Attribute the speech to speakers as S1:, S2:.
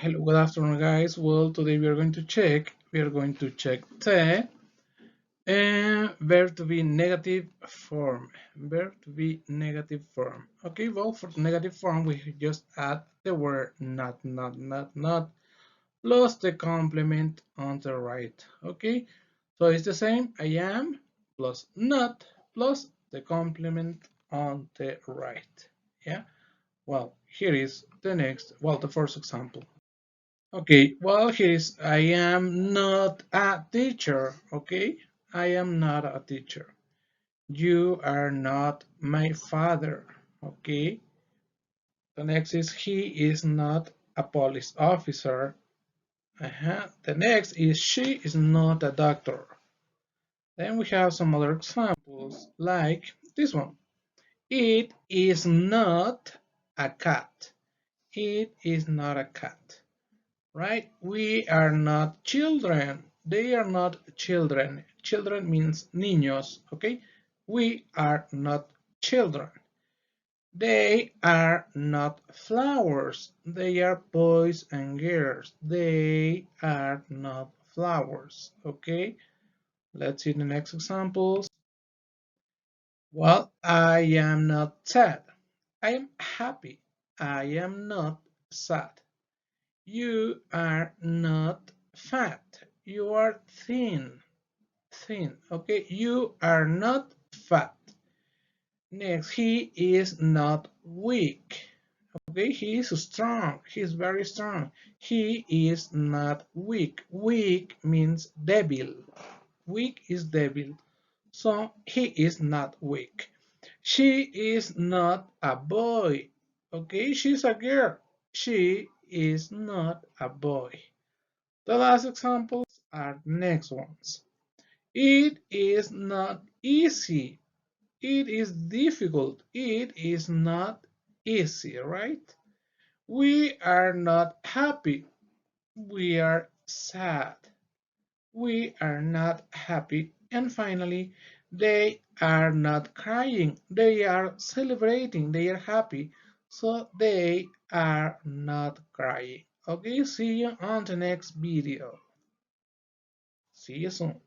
S1: Hello, good afternoon, guys. Well, today we are going to check the verb to be negative form. Verb to be negative form. Okay, well, for the negative form, we just add the word not, plus the complement on the right. Okay, so it's the same. I am plus not plus the complement on the right. Yeah. Well, here is the next. Well, the first example. Okay, well, here is I am not a teacher. Okay, I am not a teacher. You are not my father. Okay, the next is he is not a police officer. The next is she is not a doctor. Then we have some other examples like this one. It is not a cat. It is not a cat. Right? We are not children. They are not children. Children means niños, okay? We are not children. They are not flowers. They are boys and girls. They are not flowers, okay? Let's see the next examples. Well, I am not sad. I am happy. I am not sad. You are not fat. You are thin. Thin. Okay. You are not fat. Next, he is not weak. Okay. He is strong. He is very strong. He is not weak. Weak means devil. Weak is devil. So he is not weak. She is not a boy. Okay. She's a girl. She is not a boy. The last examples are the next ones. It is not easy. It is difficult. It is not easy, right? We are not happy. We are sad. We are not happy. And finally, they are not crying. They are celebrating. They are happy. So they are not crying. Okay, see you on the next video. See you soon.